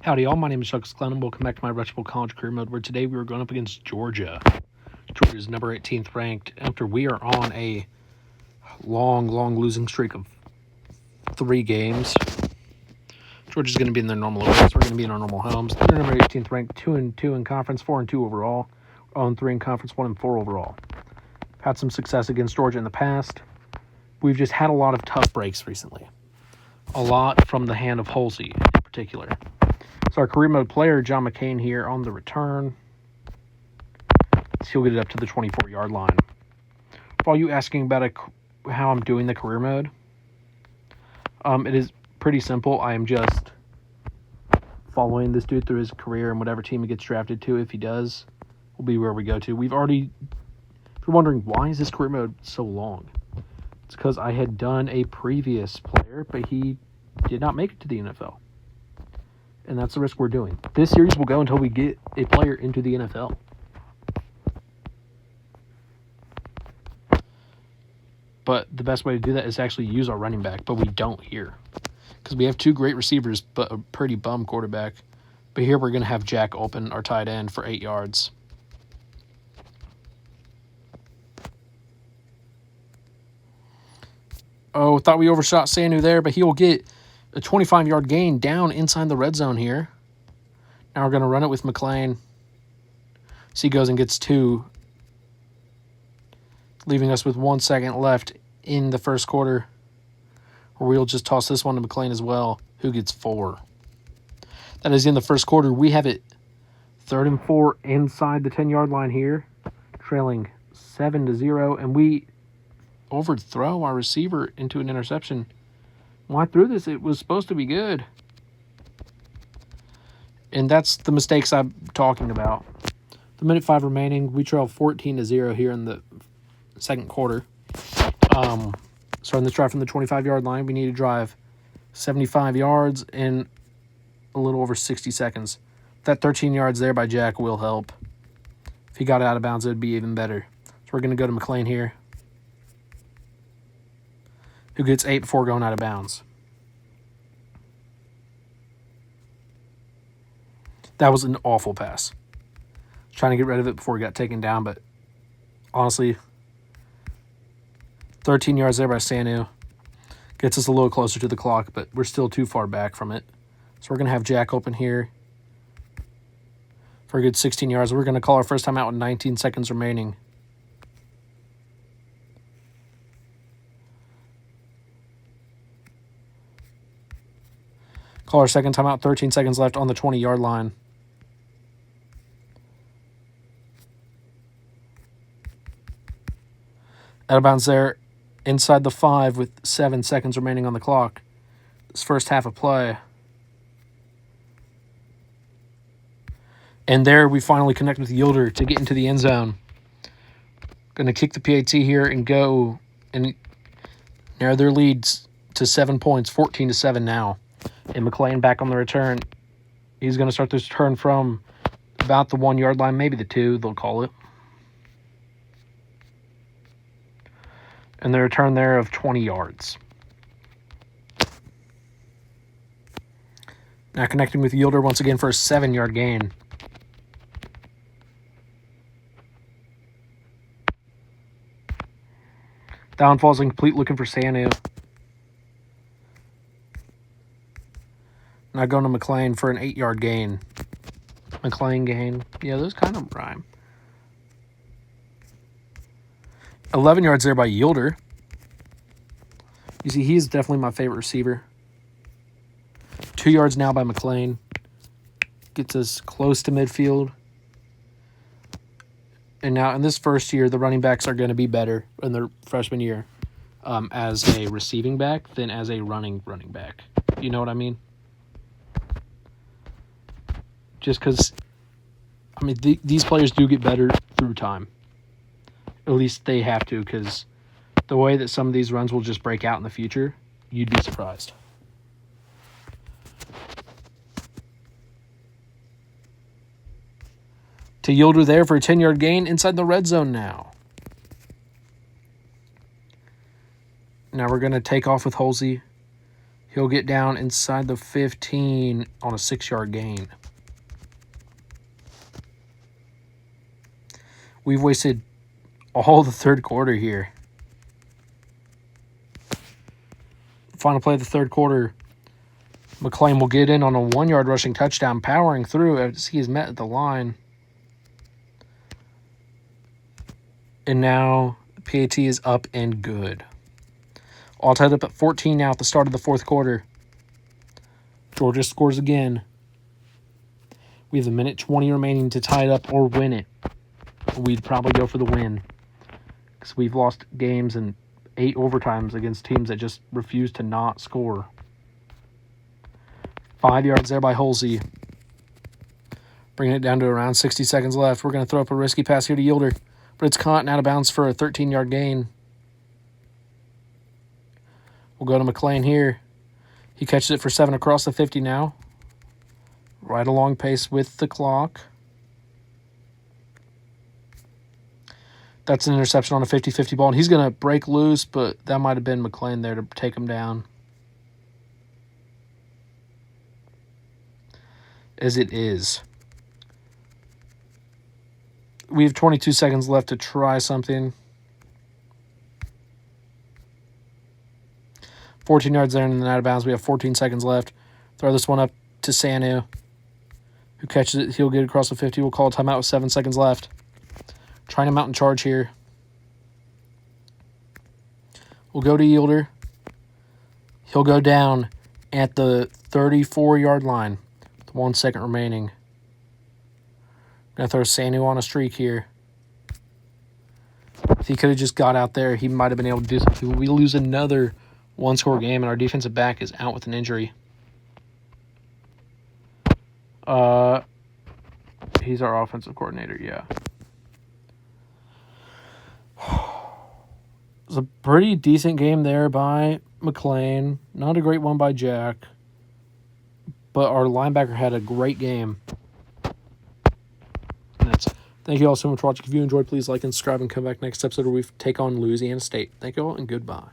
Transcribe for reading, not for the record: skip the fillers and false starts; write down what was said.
Howdy all, my name is ChucklesTC and welcome back to my Retchable College Career Mode, where today we are going up against Georgia. Georgia's number 18th ranked after we are on a long losing streak of 3 games. Georgia's going to be in their normal aways. We're going to be in our normal homes. They're number 18th ranked, 2-2 in conference, 4-2 overall. 0-3 in conference, 1-4 overall. Had some success against Georgia in the past. We've just had a lot of tough breaks recently. A lot from the hand of Halsey in particular. So our career mode player, John McCain, here on the return. He'll get it up to the 24-yard line. For all you asking about how I'm doing the career mode, it is pretty simple. I am just following this dude through his career, and whatever team he gets drafted to, if he does, will be where we go to. If you're wondering, why is this career mode so long? It's because I had done a previous player, but he did not make it to the NFL. And that's the risk we're doing. This series will go until we get a player into the NFL. But the best way to do that is to actually use our running back, but we don't here. Because we have 2 great receivers, but a pretty bum quarterback. But here we're going to have Jack open, our tight end, for 8 yards. Oh, thought we overshot Sanu there, but he will get a 25-yard gain down inside the red zone here. Now we're going to run it with McLean. So he goes and gets 2, leaving us with 1 second left in the first quarter. Or we'll just toss this one to McLean as well, who gets 4. That is in the first quarter. We have it 3rd and 4 inside the 10-yard line here, trailing 7-0, and we overthrow our receiver into an interception. When I threw this, it was supposed to be good. And that's the mistakes I'm talking about. The minute 5 remaining, we trail 14-0 here in the second quarter. Starting this drive from the 25-yard line, we need to drive 75 yards in a little over 60 seconds. That 13 yards there by Jack will help. If he got out of bounds, it would be even better. So we're going to go to McLean here, who gets 8 before going out of bounds. That was an awful pass. Trying to get rid of it before he got taken down, but honestly, 13 yards there by Sanu. Gets us a little closer to the clock, but we're still too far back from it. So we're going to have Jack open here for a good 16 yards. We're going to call our first time out with 19 seconds remaining. Call our second timeout, 13 seconds left on the 20-yard line. Out of bounds there, inside the 5 with 7 seconds remaining on the clock. This first half of play. And there we finally connect with Yielder to get into the end zone. Going to kick the PAT here and go and narrow their leads to 7 points, 14-7 now. And McLean back on the return. He's going to start this return from about the 1-yard line, maybe the 2, they'll call it. And the return there of 20 yards. Now connecting with Yielder once again for a 7-yard gain. Downfall's incomplete, looking for Sanu. Now going to McLean for an 8-yard gain. McLean gain. Yeah, those kind of rhyme. 11 yards there by Yielder. You see, he's definitely my favorite receiver. 2 yards now by McLean. Gets us close to midfield. And now in this first year, the running backs are going to be better in their freshman year as a receiving back than as a running back. You know what I mean? Just because, I mean, these players do get better through time. At least they have to, because the way that some of these runs will just break out in the future, you'd be surprised. To Yielder there for a 10-yard gain inside the red zone now. Now we're going to take off with Halsey. He'll get down inside the 15 on a 6-yard gain. We've wasted all the third quarter here. Final play of the third quarter. McLean will get in on a 1-yard rushing touchdown, powering through as he is met at the line. And now PAT is up and good. All tied up at 14 now at the start of the fourth quarter. Georgia scores again. We have a minute 20 remaining to tie it up or win it. We'd probably go for the win, because we've lost games in 8 overtimes against teams that just refuse to not score. 5 yards there by Holsey. Bringing it down to around 60 seconds left. We're going to throw up a risky pass here to Yielder, but it's caught and out of bounds for a 13-yard gain. We'll go to McLean here. He catches it for 7 across the 50 now. Right along pace with the clock. That's an interception on a 50-50 ball, and he's going to break loose, but that might have been McLean there to take him down. As it is. We have 22 seconds left to try something. 14 yards there and then out of bounds. We have 14 seconds left. Throw this one up to Sanu, who catches it. He'll get it across the 50. We'll call a timeout with 7 seconds left. Trying to mountain charge here. We'll go to Yielder. He'll go down at the 34-yard line with 1 second remaining. Going to throw Sanu on a streak here. If he could have just got out there, he might have been able to do something. We lose another one-score game, and our defensive back is out with an injury. He's our offensive coordinator, yeah. It was a pretty decent game there by McLean. Not a great one by Jack. But our linebacker had a great game. And thank you all so much for watching. If you enjoyed, please like and subscribe and come back next episode where we take on Louisiana State. Thank you all and goodbye.